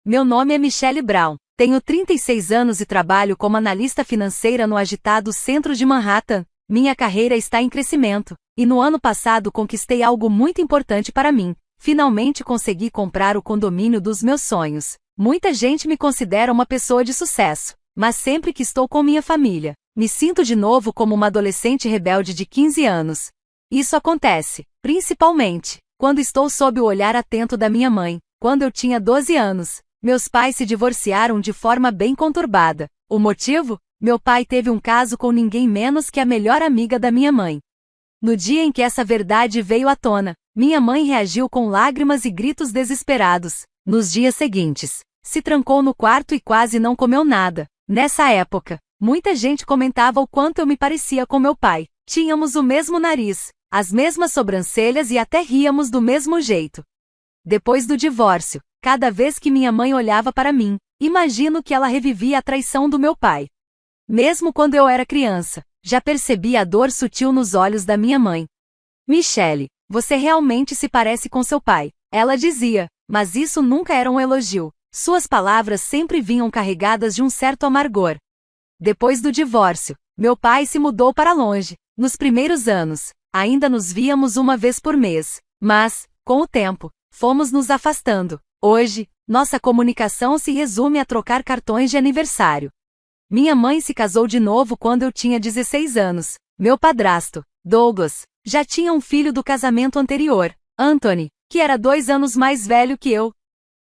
Meu nome é Michelle Brown. Tenho 36 anos e trabalho como analista financeira no agitado centro de Manhattan. Minha carreira está em crescimento, e no ano passado conquistei algo muito importante para mim. Finalmente consegui comprar o condomínio dos meus sonhos. Muita gente me considera uma pessoa de sucesso, mas sempre que estou com minha família, me sinto de novo como uma adolescente rebelde de 15 anos. Isso acontece, principalmente, quando estou sob o olhar atento da minha mãe. Quando eu tinha 12 anos, meus pais se divorciaram de forma bem conturbada. O motivo? Meu pai teve um caso com ninguém menos que a melhor amiga da minha mãe. No dia em que essa verdade veio à tona, minha mãe reagiu com lágrimas e gritos desesperados. Nos dias seguintes, se trancou no quarto e quase não comeu nada. Nessa época, muita gente comentava o quanto eu me parecia com meu pai. Tínhamos o mesmo nariz, as mesmas sobrancelhas e até ríamos do mesmo jeito. Depois do divórcio, cada vez que minha mãe olhava para mim, imagino que ela revivia a traição do meu pai. Mesmo quando eu era criança, já percebi a dor sutil nos olhos da minha mãe. Michelle, você realmente se parece com seu pai, ela dizia, mas isso nunca era um elogio. Suas palavras sempre vinham carregadas de um certo amargor. Depois do divórcio, meu pai se mudou para longe. Nos primeiros anos, ainda nos víamos uma vez por mês, mas, com o tempo, fomos nos afastando. Hoje, nossa comunicação se resume a trocar cartões de aniversário. Minha mãe se casou de novo quando eu tinha 16 anos. Meu padrasto, Douglas, já tinha um filho do casamento anterior, Anthony, que era 2 anos mais velho que eu.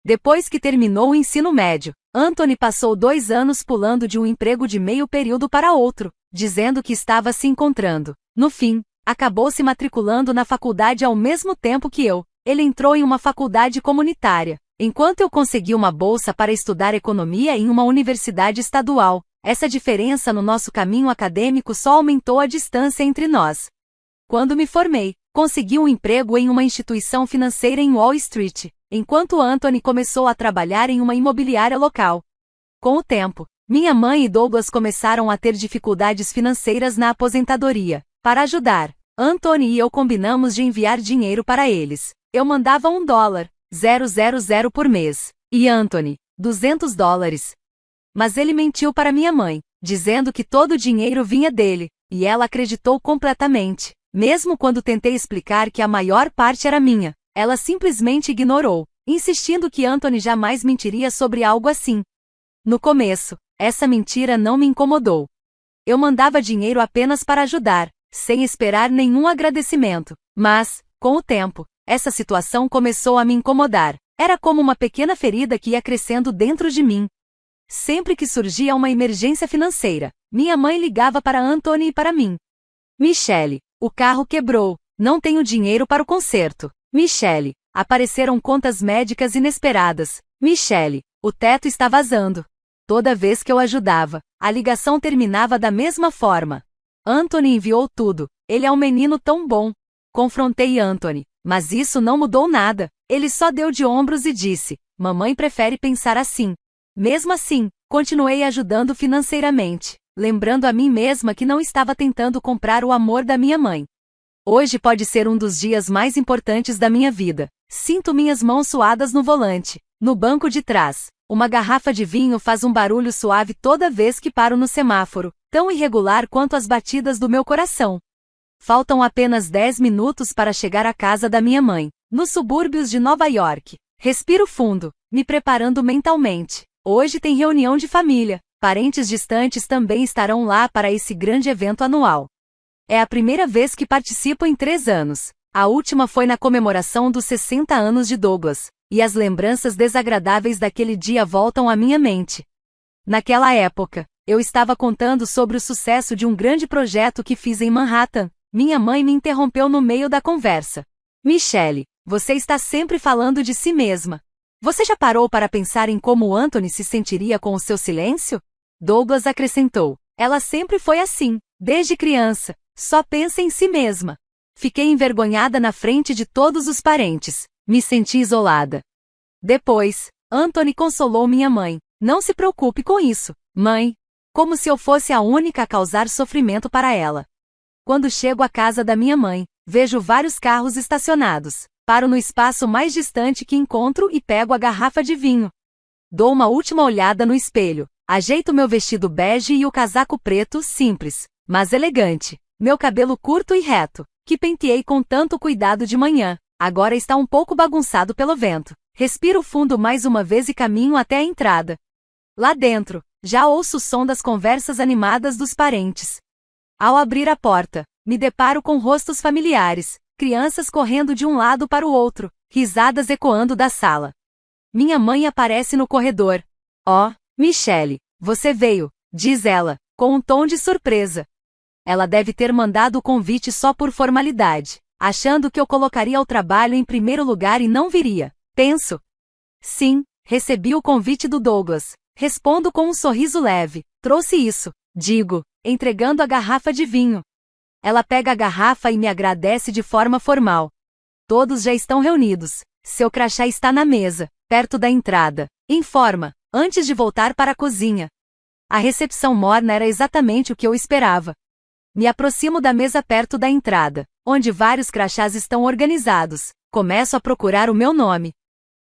Depois que terminou o ensino médio, Anthony passou 2 anos pulando de um emprego de meio período para outro, dizendo que estava se encontrando. No fim, acabou se matriculando na faculdade ao mesmo tempo que eu. Ele entrou em uma faculdade comunitária, enquanto eu consegui uma bolsa para estudar economia em uma universidade estadual. Essa diferença no nosso caminho acadêmico só aumentou a distância entre nós. Quando me formei, consegui um emprego em uma instituição financeira em Wall Street, enquanto Anthony começou a trabalhar em uma imobiliária local. Com o tempo, minha mãe e Douglas começaram a ter dificuldades financeiras na aposentadoria. Para ajudar, Anthony e eu combinamos de enviar dinheiro para eles. Eu mandava $1,000 por mês, e Anthony, $200. Mas ele mentiu para minha mãe, dizendo que todo o dinheiro vinha dele, e ela acreditou completamente. Mesmo quando tentei explicar que a maior parte era minha, ela simplesmente ignorou, insistindo que Anthony jamais mentiria sobre algo assim. No começo, essa mentira não me incomodou. Eu mandava dinheiro apenas para ajudar, sem esperar nenhum agradecimento. Mas, com o tempo, essa situação começou a me incomodar. Era como uma pequena ferida que ia crescendo dentro de mim. Sempre que surgia uma emergência financeira, minha mãe ligava para Anthony e para mim. Michelle, o carro quebrou, não tenho dinheiro para o conserto. Michelle, apareceram contas médicas inesperadas. Michelle, o teto está vazando. Toda vez que eu ajudava, a ligação terminava da mesma forma. Anthony enviou tudo, ele é um menino tão bom. Confrontei Anthony, mas isso não mudou nada. Ele só deu de ombros e disse, mamãe prefere pensar assim. Mesmo assim, continuei ajudando financeiramente, lembrando a mim mesma que não estava tentando comprar o amor da minha mãe. Hoje pode ser um dos dias mais importantes da minha vida. Sinto minhas mãos suadas no volante. No banco de trás, uma garrafa de vinho faz um barulho suave toda vez que paro no semáforo, tão irregular quanto as batidas do meu coração. Faltam apenas 10 minutos para chegar à casa da minha mãe, nos subúrbios de Nova York. Respiro fundo, me preparando mentalmente. Hoje tem reunião de família. Parentes distantes também estarão lá para esse grande evento anual. É a primeira vez que participo em 3 anos. A última foi na comemoração dos 60 anos de Douglas, e as lembranças desagradáveis daquele dia voltam à minha mente. Naquela época, eu estava contando sobre o sucesso de um grande projeto que fiz em Manhattan. Minha mãe me interrompeu no meio da conversa. Michelle, você está sempre falando de si mesma. Você já parou para pensar em como Anthony se sentiria com o seu silêncio? Douglas acrescentou. Ela sempre foi assim, desde criança, só pensa em si mesma. Fiquei envergonhada na frente de todos os parentes. Me senti isolada. Depois, Anthony consolou minha mãe. Não se preocupe com isso, mãe. Como se eu fosse a única a causar sofrimento para ela. Quando chego à casa da minha mãe, vejo vários carros estacionados. Paro no espaço mais distante que encontro e pego a garrafa de vinho. Dou uma última olhada no espelho. Ajeito meu vestido bege e o casaco preto, simples, mas elegante. Meu cabelo curto e reto, que penteei com tanto cuidado de manhã, agora está um pouco bagunçado pelo vento. Respiro fundo mais uma vez e caminho até a entrada. Lá dentro, já ouço o som das conversas animadas dos parentes. Ao abrir a porta, me deparo com rostos familiares, crianças correndo de um lado para o outro, risadas ecoando da sala. Minha mãe aparece no corredor. "Oh, Michele, você veio", diz ela, com um tom de surpresa. Ela deve ter mandado o convite só por formalidade, achando que eu colocaria o trabalho em primeiro lugar e não viria. Penso. Sim, recebi o convite do Douglas. Respondo com um sorriso leve. Trouxe isso, digo, entregando a garrafa de vinho. Ela pega a garrafa e me agradece de forma formal. Todos já estão reunidos. Seu crachá está na mesa, perto da entrada. Informa, antes de voltar para a cozinha. A recepção morna era exatamente o que eu esperava. Me aproximo da mesa perto da entrada, onde vários crachás estão organizados. Começo a procurar o meu nome.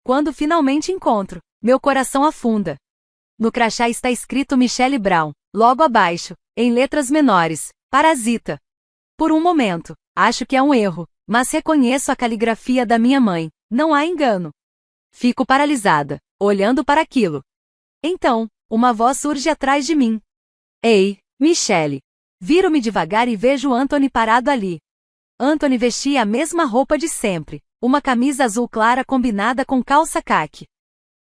Quando finalmente encontro, meu coração afunda. No crachá está escrito Michele Brown, logo abaixo, em letras menores, Parasita. Por um momento, acho que é um erro, mas reconheço a caligrafia da minha mãe, não há engano. Fico paralisada, olhando para aquilo. Então, uma voz surge atrás de mim. "Ei, Michele." Viro-me devagar e vejo Anthony parado ali. Anthony vestia a mesma roupa de sempre, uma camisa azul clara combinada com calça caque.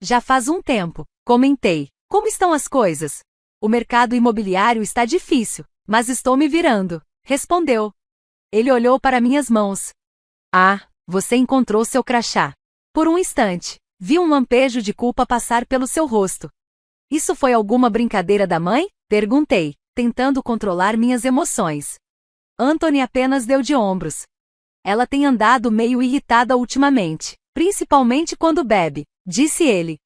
"Já faz um tempo", comentei. "Como estão as coisas?" "O mercado imobiliário está difícil, mas estou me virando", respondeu. Ele olhou para minhas mãos. "Ah, você encontrou seu crachá." Por um instante, vi um lampejo de culpa passar pelo seu rosto. "Isso foi alguma brincadeira da mãe?" perguntei, tentando controlar minhas emoções. Anthony apenas deu de ombros. "Ela tem andado meio irritada ultimamente, principalmente quando bebe", disse ele.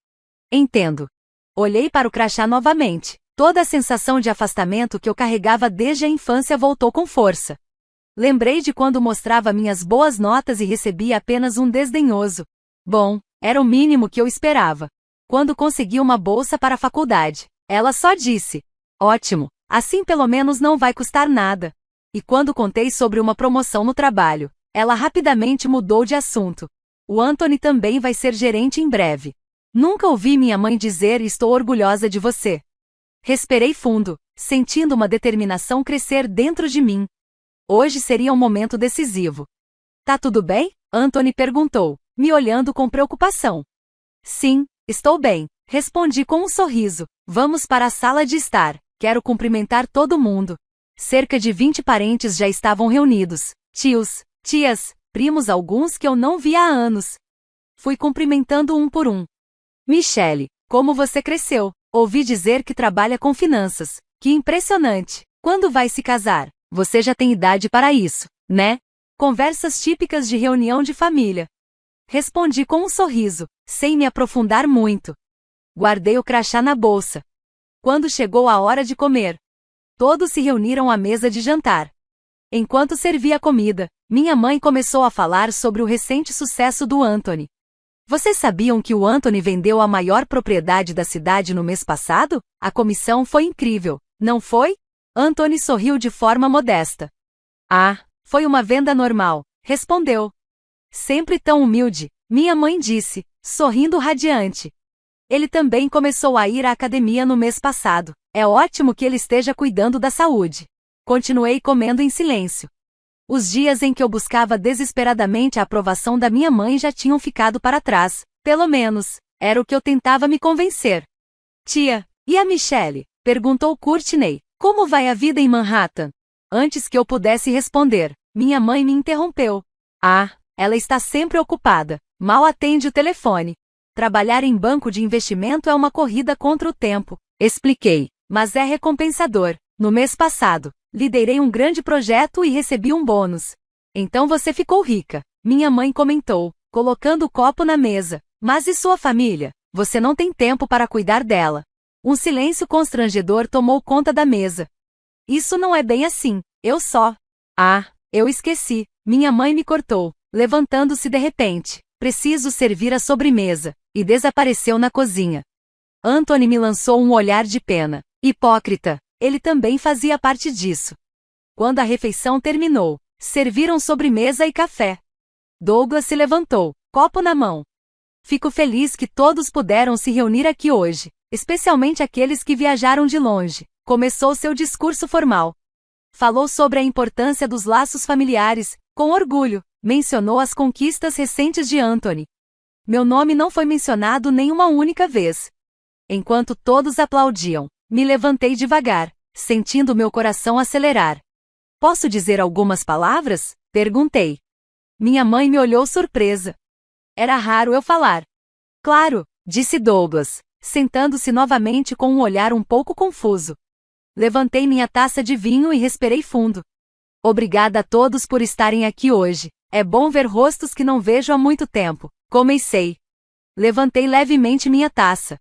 "Entendo." Olhei para o crachá novamente. Toda a sensação de afastamento que eu carregava desde a infância voltou com força. Lembrei de quando mostrava minhas boas notas e recebia apenas um desdenhoso. Bom, era o mínimo que eu esperava. Quando consegui uma bolsa para a faculdade, ela só disse: "Ótimo, assim pelo menos não vai custar nada." E quando contei sobre uma promoção no trabalho, ela rapidamente mudou de assunto. "O Anthony também vai ser gerente em breve." Nunca ouvi minha mãe dizer "estou orgulhosa de você." Respirei fundo, sentindo uma determinação crescer dentro de mim. Hoje seria um momento decisivo. "Tá tudo bem?" Anthony perguntou, me olhando com preocupação. "Sim, estou bem", respondi com um sorriso. "Vamos para a sala de estar. Quero cumprimentar todo mundo." Cerca de 20 parentes já estavam reunidos. Tios, tias, primos, alguns que eu não via há anos. Fui cumprimentando um por um. "Michele, como você cresceu? Ouvi dizer que trabalha com finanças. Que impressionante. Quando vai se casar? Você já tem idade para isso, né?" Conversas típicas de reunião de família. Respondi com um sorriso, sem me aprofundar muito. Guardei o crachá na bolsa. Quando chegou a hora de comer, todos se reuniram à mesa de jantar. Enquanto servia a comida, minha mãe começou a falar sobre o recente sucesso do Anthony. "Vocês sabiam que o Anthony vendeu a maior propriedade da cidade no mês passado? A comissão foi incrível, não foi?" Anthony sorriu de forma modesta. "Ah, foi uma venda normal", respondeu. "Sempre tão humilde", minha mãe disse, sorrindo radiante. "Ele também começou a ir à academia no mês passado. É ótimo que ele esteja cuidando da saúde." Continuei comendo em silêncio. Os dias em que eu buscava desesperadamente a aprovação da minha mãe já tinham ficado para trás. Pelo menos, era o que eu tentava me convencer. "Tia, e a Michele?" perguntou Courtney. "Como vai a vida em Manhattan?" Antes que eu pudesse responder, minha mãe me interrompeu. "Ah, ela está sempre ocupada. Mal atende o telefone. Trabalhar em banco de investimento é uma corrida contra o tempo", expliquei. "Mas é recompensador. No mês passado, liderei um grande projeto e recebi um bônus." "Então você ficou rica", minha mãe comentou, colocando o copo na mesa. "Mas e sua família? Você não tem tempo para cuidar dela." Um silêncio constrangedor tomou conta da mesa. "Isso não é bem assim, eu só..." "Ah, eu esqueci", minha mãe me cortou, levantando-se de repente. "Preciso servir a sobremesa", e desapareceu na cozinha. Anthony me lançou um olhar de pena. Hipócrita, ele também fazia parte disso. Quando a refeição terminou, serviram sobremesa e café. Douglas se levantou, copo na mão. Fico feliz que todos puderam se reunir aqui hoje, especialmente aqueles que viajaram de longe. Começou seu discurso formal. Falou sobre a importância dos laços familiares, com orgulho, mencionou as conquistas recentes de Anthony. Meu nome não foi mencionado nenhuma única vez. Enquanto todos aplaudiam, me levantei devagar, sentindo meu coração acelerar. Posso dizer algumas palavras? Perguntei. Minha mãe me olhou surpresa. Era raro eu falar. Claro, disse Douglas, sentando-se novamente com um olhar um pouco confuso. Levantei minha taça de vinho e respirei fundo. Obrigada a todos por estarem aqui hoje. É bom ver rostos que não vejo há muito tempo. Comecei. Levantei levemente minha taça.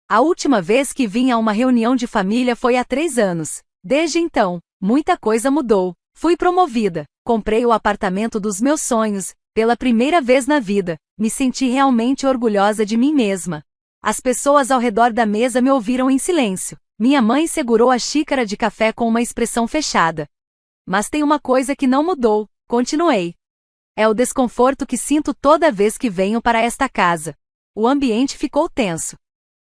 A última vez que vim a uma reunião de família foi há 3 anos. Desde então, muita coisa mudou. Fui promovida. Comprei o apartamento dos meus sonhos. Pela primeira vez na vida, me senti realmente orgulhosa de mim mesma. As pessoas ao redor da mesa me ouviram em silêncio. Minha mãe segurou a xícara de café com uma expressão fechada. Mas tem uma coisa que não mudou, continuei. É o desconforto que sinto toda vez que venho para esta casa. O ambiente ficou tenso.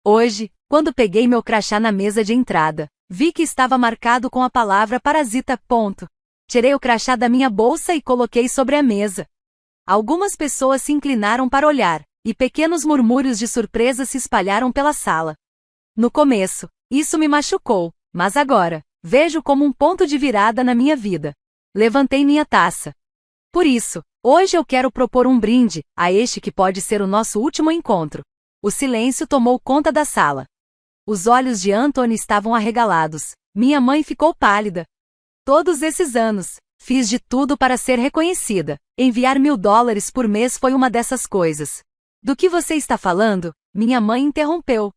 Hoje, quando peguei meu crachá na mesa de entrada, vi que estava marcado com a palavra parasita. Tirei o crachá da minha bolsa e coloquei sobre a mesa. Algumas pessoas se inclinaram para olhar, e pequenos murmúrios de surpresa se espalharam pela sala. No começo, isso me machucou, mas agora, vejo como um ponto de virada na minha vida. Levantei minha taça. Por isso, hoje eu quero propor um brinde, a este que pode ser o nosso último encontro. O silêncio tomou conta da sala. Os olhos de Anthony estavam arregalados. Minha mãe ficou pálida. Todos esses anos, fiz de tudo para ser reconhecida. Enviar $1000 por mês foi uma dessas coisas. Do que você está falando? Minha mãe interrompeu.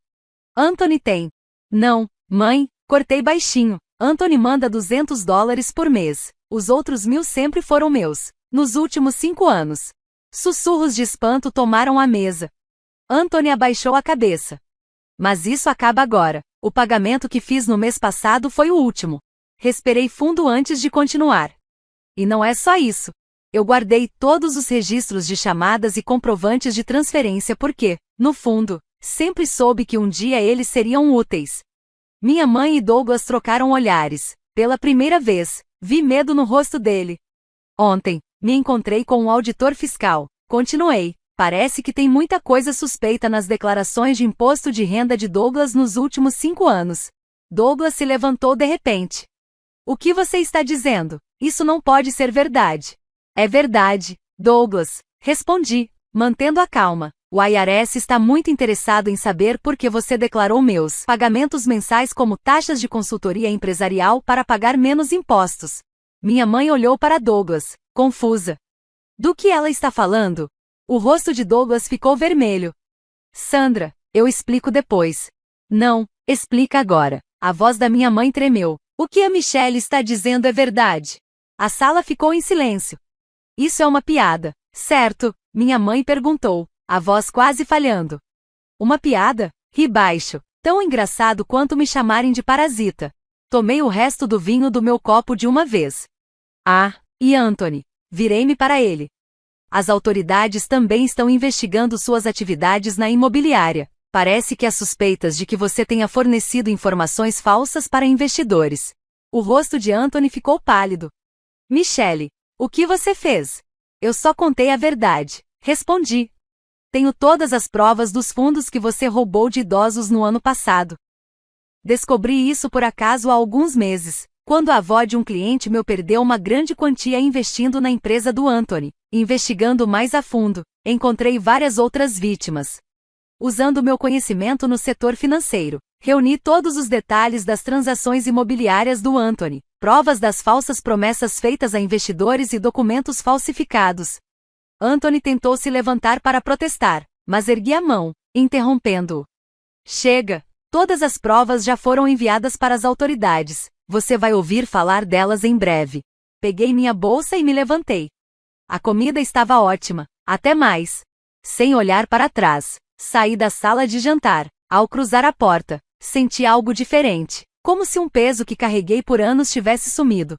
Anthony tem. Não, mãe, cortei baixinho. Anthony manda $200 por mês. Os outros 1000 sempre foram meus. Nos últimos 5 anos. Sussurros de espanto tomaram a mesa. Anthony abaixou a cabeça. Mas isso acaba agora. O pagamento que fiz no mês passado foi o último. Respirei fundo antes de continuar. E não é só isso. Eu guardei todos os registros de chamadas e comprovantes de transferência porque, no fundo, sempre soube que um dia eles seriam úteis. Minha mãe e Douglas trocaram olhares. Pela primeira vez, vi medo no rosto dele. Ontem, me encontrei com um auditor fiscal. Continuei. Parece que tem muita coisa suspeita nas declarações de imposto de renda de Douglas nos últimos 5 anos. Douglas se levantou de repente. O que você está dizendo? Isso não pode ser verdade. É verdade, Douglas, respondi, mantendo a calma. O IRS está muito interessado em saber por que você declarou meus pagamentos mensais como taxas de consultoria empresarial para pagar menos impostos. Minha mãe olhou para Douglas, confusa. Do que ela está falando? O rosto de Douglas ficou vermelho. Sandra, eu explico depois. Não, explica agora. A voz da minha mãe tremeu. O que a Michelle está dizendo é verdade. A sala ficou em silêncio. Isso é uma piada, certo? Minha mãe perguntou, a voz quase falhando. Uma piada? Ri baixo. Tão engraçado quanto me chamarem de parasita. Tomei o resto do vinho do meu copo de uma vez. Ah, e Anthony? Virei-me para ele. As autoridades também estão investigando suas atividades na imobiliária. Parece que há suspeitas de que você tenha fornecido informações falsas para investidores. O rosto de Anthony ficou pálido. Michelle, o que você fez? Eu só contei a verdade, respondi. Tenho todas as provas dos fundos que você roubou de idosos no ano passado. Descobri isso por acaso há alguns meses, quando a avó de um cliente meu perdeu uma grande quantia investindo na empresa do Anthony. Investigando mais a fundo, encontrei várias outras vítimas. Usando meu conhecimento no setor financeiro, reuni todos os detalhes das transações imobiliárias do Anthony, provas das falsas promessas feitas a investidores e documentos falsificados. Anthony tentou se levantar para protestar, mas ergui a mão, interrompendo-o. Chega! Todas as provas já foram enviadas para as autoridades. Você vai ouvir falar delas em breve. Peguei minha bolsa e me levantei. A comida estava ótima. Até mais. Sem olhar para trás, saí da sala de jantar. Ao cruzar a porta, senti algo diferente, como se um peso que carreguei por anos tivesse sumido.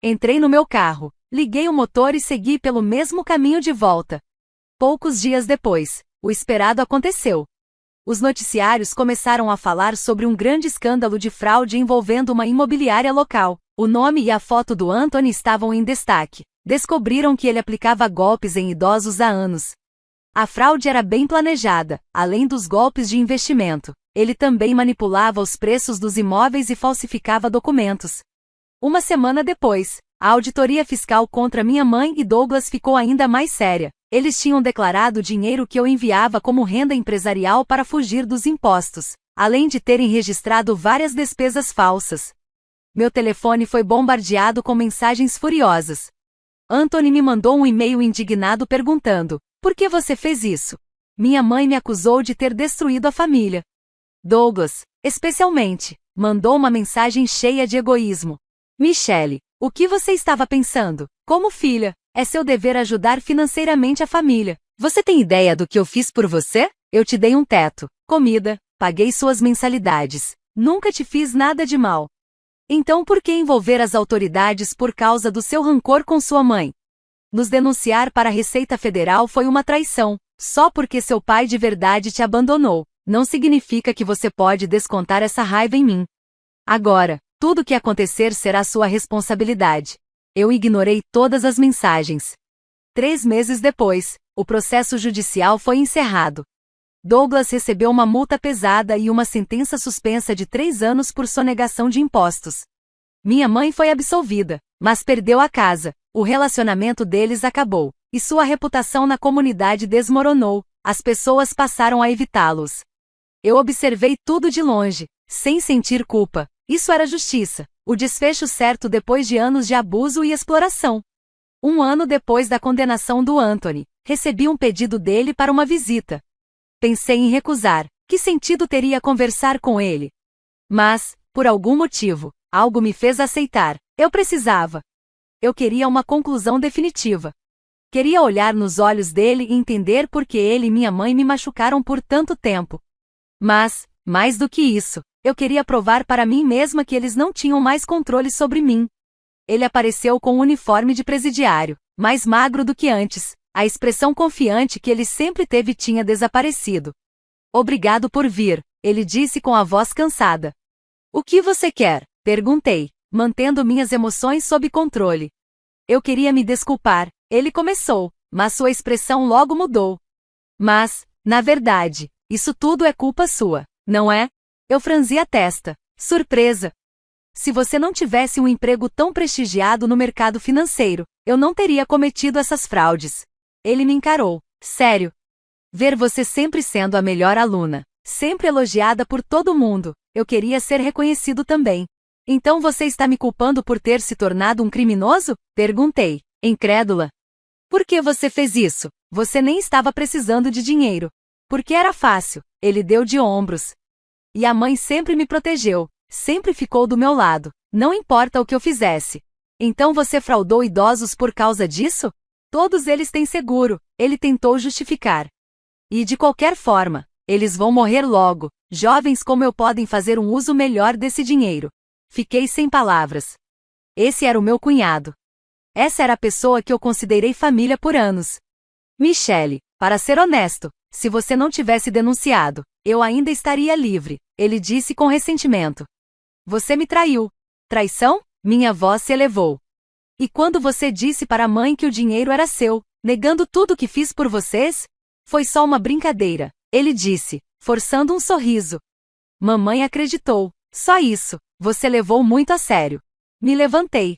Entrei no meu carro, liguei o motor e segui pelo mesmo caminho de volta. Poucos dias depois, o esperado aconteceu. Os noticiários começaram a falar sobre um grande escândalo de fraude envolvendo uma imobiliária local. O nome e a foto do Anthony estavam em destaque. Descobriram que ele aplicava golpes em idosos há anos. A fraude era bem planejada, além dos golpes de investimento. Ele também manipulava os preços dos imóveis e falsificava documentos. Uma semana depois, a auditoria fiscal contra minha mãe e Douglas ficou ainda mais séria. Eles tinham declarado o dinheiro que eu enviava como renda empresarial para fugir dos impostos, além de terem registrado várias despesas falsas. Meu telefone foi bombardeado com mensagens furiosas. Anthony me mandou um e-mail indignado perguntando: por que você fez isso? Minha mãe me acusou de ter destruído a família. Douglas, especialmente, mandou uma mensagem cheia de egoísmo. Michelle, o que você estava pensando? Como filha, é seu dever ajudar financeiramente a família. Você tem ideia do que eu fiz por você? Eu te dei um teto, comida, paguei suas mensalidades. Nunca te fiz nada de mal. Então por que envolver as autoridades por causa do seu rancor com sua mãe? Nos denunciar para a Receita Federal foi uma traição. Só porque seu pai de verdade te abandonou, não significa que você pode descontar essa raiva em mim. Agora, tudo o que acontecer será sua responsabilidade. Eu ignorei todas as mensagens. 3 meses depois, o processo judicial foi encerrado. Douglas recebeu uma multa pesada e uma sentença suspensa de 3 anos por sonegação de impostos. Minha mãe foi absolvida, mas perdeu a casa, o relacionamento deles acabou, e sua reputação na comunidade desmoronou, as pessoas passaram a evitá-los. Eu observei tudo de longe, sem sentir culpa. Isso era justiça, o desfecho certo depois de anos de abuso e exploração. 1 ano depois da condenação do Anthony, recebi um pedido dele para uma visita. Pensei em recusar. Que sentido teria conversar com ele? Mas, por algum motivo, algo me fez aceitar. Eu precisava. Eu queria uma conclusão definitiva. Queria olhar nos olhos dele e entender por que ele e minha mãe me machucaram por tanto tempo. Mas, mais do que isso, eu queria provar para mim mesma que eles não tinham mais controle sobre mim. Ele apareceu com um uniforme de presidiário, mais magro do que antes. A expressão confiante que ele sempre teve tinha desaparecido. Obrigado por vir, ele disse com a voz cansada. O que você quer? Perguntei, mantendo minhas emoções sob controle. Eu queria me desculpar, ele começou, mas sua expressão logo mudou. Mas, na verdade, isso tudo é culpa sua, não é? Eu franzi a testa, surpresa. Se você não tivesse um emprego tão prestigiado no mercado financeiro, eu não teria cometido essas fraudes. Ele me encarou. Sério. Ver você sempre sendo a melhor aluna, sempre elogiada por todo mundo, eu queria ser reconhecido também. Então você está me culpando por ter se tornado um criminoso? Perguntei, incrédula. Por que você fez isso? Você nem estava precisando de dinheiro. Porque era fácil, ele deu de ombros. E a mãe sempre me protegeu, sempre ficou do meu lado, não importa o que eu fizesse. Então você fraudou idosos por causa disso? Todos eles têm seguro, ele tentou justificar. E de qualquer forma, eles vão morrer logo. Jovens como eu podem fazer um uso melhor desse dinheiro. Fiquei sem palavras. Esse era o meu cunhado. Essa era a pessoa que eu considerei família por anos. Michelle, para ser honesto, se você não tivesse denunciado, eu ainda estaria livre, ele disse com ressentimento. Você me traiu. Traição? Minha voz se elevou. E quando você disse para a mãe que o dinheiro era seu, negando tudo o que fiz por vocês? Foi só uma brincadeira, ele disse, forçando um sorriso. Mamãe acreditou. Só isso, você levou muito a sério. Me levantei.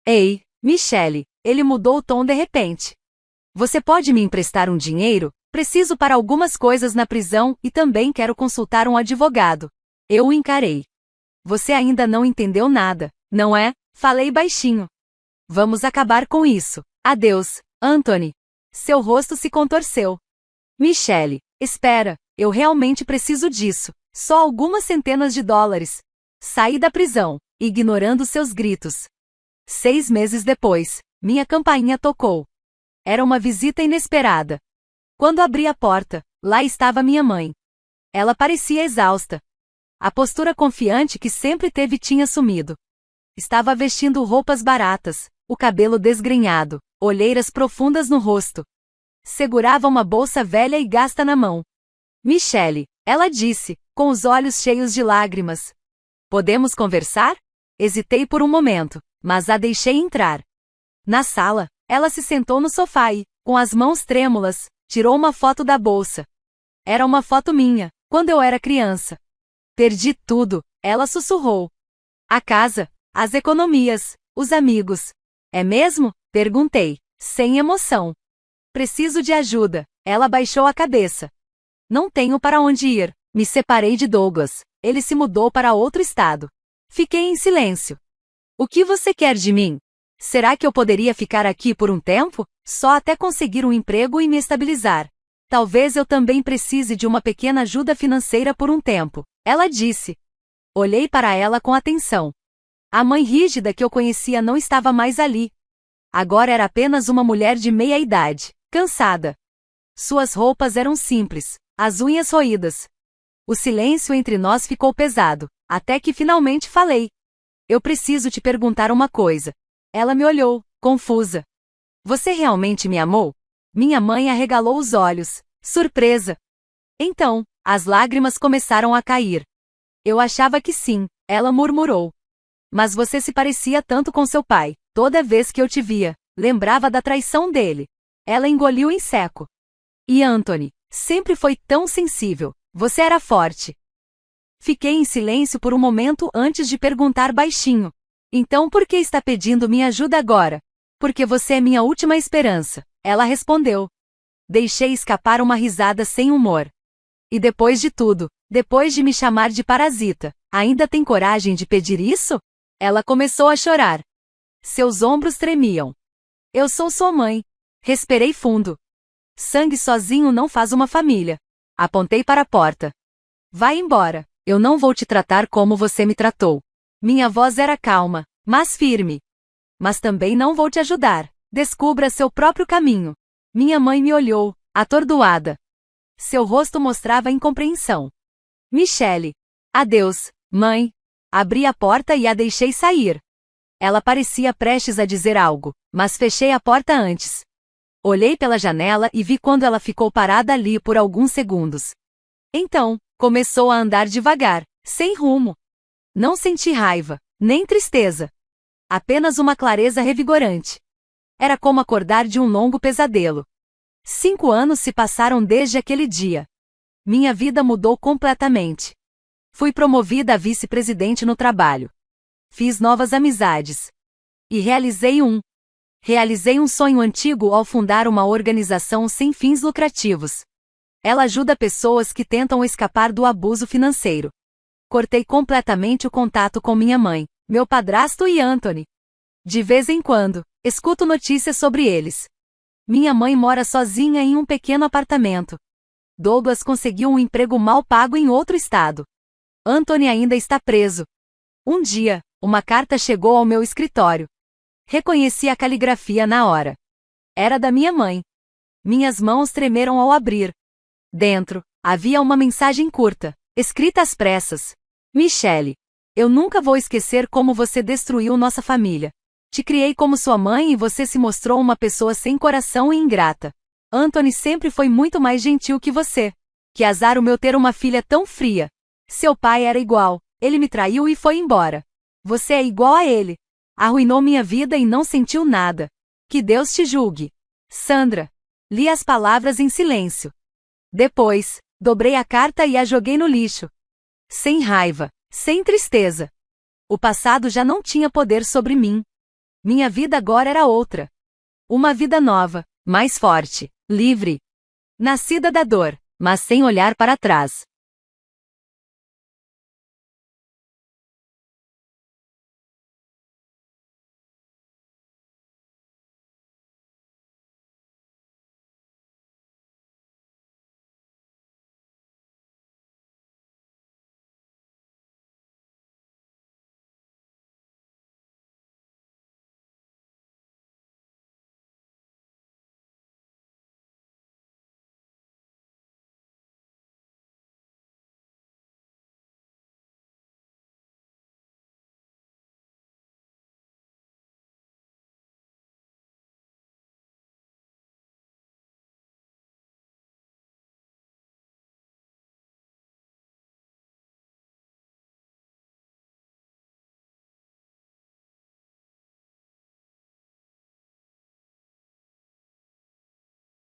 Ei, Michelle, ele mudou o tom de repente. Você pode me emprestar um dinheiro? Preciso para algumas coisas na prisão e também quero consultar um advogado. Eu o encarei. Você ainda não entendeu nada, não é? Falei baixinho. Vamos acabar com isso. Adeus, Anthony. Seu rosto se contorceu. Michelle, espera, eu realmente preciso disso. Só algumas centenas de dólares. Saí da prisão, ignorando seus gritos. 6 meses depois, minha campainha tocou. Era uma visita inesperada. Quando abri a porta, lá estava minha mãe. Ela parecia exausta. A postura confiante que sempre teve tinha sumido. Estava vestindo roupas baratas, o cabelo desgrenhado, olheiras profundas no rosto. Segurava uma bolsa velha e gasta na mão. Michele, ela disse, com os olhos cheios de lágrimas. Podemos conversar? Hesitei por um momento, mas a deixei entrar. Na sala, ela se sentou no sofá e, com as mãos trêmulas, tirou uma foto da bolsa. Era uma foto minha, quando eu era criança. Perdi tudo, ela sussurrou. A casa, as economias, os amigos. É mesmo? Perguntei, sem emoção. Preciso de ajuda, ela baixou a cabeça. Não tenho para onde ir, me separei de Douglas, ele se mudou para outro estado. Fiquei em silêncio. O que você quer de mim? Será que eu poderia ficar aqui por um tempo, só até conseguir um emprego e me estabilizar? Talvez eu também precise de uma pequena ajuda financeira por um tempo, ela disse. Olhei para ela com atenção. A mãe rígida que eu conhecia não estava mais ali. Agora era apenas uma mulher de meia idade, cansada. Suas roupas eram simples, as unhas roídas. O silêncio entre nós ficou pesado, até que finalmente falei. Eu preciso te perguntar uma coisa. Ela me olhou, confusa. Você realmente me amou? Minha mãe arregalou os olhos, surpresa. Então, as lágrimas começaram a cair. Eu achava que sim, ela murmurou. Mas você se parecia tanto com seu pai, toda vez que eu te via, lembrava da traição dele. Ela engoliu em seco. E Anthony, sempre foi tão sensível, você era forte. Fiquei em silêncio por um momento antes de perguntar baixinho. Então por que está pedindo minha ajuda agora? Porque você é minha última esperança, ela respondeu. Deixei escapar uma risada sem humor. E depois de tudo, depois de me chamar de parasita, ainda tem coragem de pedir isso? Ela começou a chorar. Seus ombros tremiam. Eu sou sua mãe. Respirei fundo. Sangue sozinho não faz uma família. Apontei para a porta. Vai embora, eu não vou te tratar como você me tratou. Minha voz era calma, mas firme. Mas também não vou te ajudar. Descubra seu próprio caminho. Minha mãe me olhou, atordoada. Seu rosto mostrava incompreensão. Michele. Adeus, mãe. Abri a porta e a deixei sair. Ela parecia prestes a dizer algo, mas fechei a porta antes. Olhei pela janela e vi quando ela ficou parada ali por alguns segundos. Então, começou a andar devagar, sem rumo. Não senti raiva, nem tristeza. Apenas uma clareza revigorante. Era como acordar de um longo pesadelo. 5 anos se passaram desde aquele dia. Minha vida mudou completamente. Fui promovida a vice-presidente no trabalho. Fiz novas amizades. E realizei um sonho antigo ao fundar uma organização sem fins lucrativos. Ela ajuda pessoas que tentam escapar do abuso financeiro. Cortei completamente o contato com minha mãe, meu padrasto e Anthony. De vez em quando, escuto notícias sobre eles. Minha mãe mora sozinha em um pequeno apartamento. Douglas conseguiu um emprego mal pago em outro estado. Anthony ainda está preso. Um dia, uma carta chegou ao meu escritório. Reconheci a caligrafia na hora. Era da minha mãe. Minhas mãos tremeram ao abrir. Dentro, havia uma mensagem curta, escrita às pressas. Michele, eu nunca vou esquecer como você destruiu nossa família. Te criei como sua mãe e você se mostrou uma pessoa sem coração e ingrata. Anthony sempre foi muito mais gentil que você. Que azar o meu ter uma filha tão fria. Seu pai era igual, ele me traiu e foi embora. Você é igual a ele. Arruinou minha vida e não sentiu nada. Que Deus te julgue. Sandra. Li as palavras em silêncio. Depois, dobrei a carta e a joguei no lixo. Sem raiva, sem tristeza. O passado já não tinha poder sobre mim. Minha vida agora era outra. Uma vida nova, mais forte, livre. Nascida da dor, mas sem olhar para trás.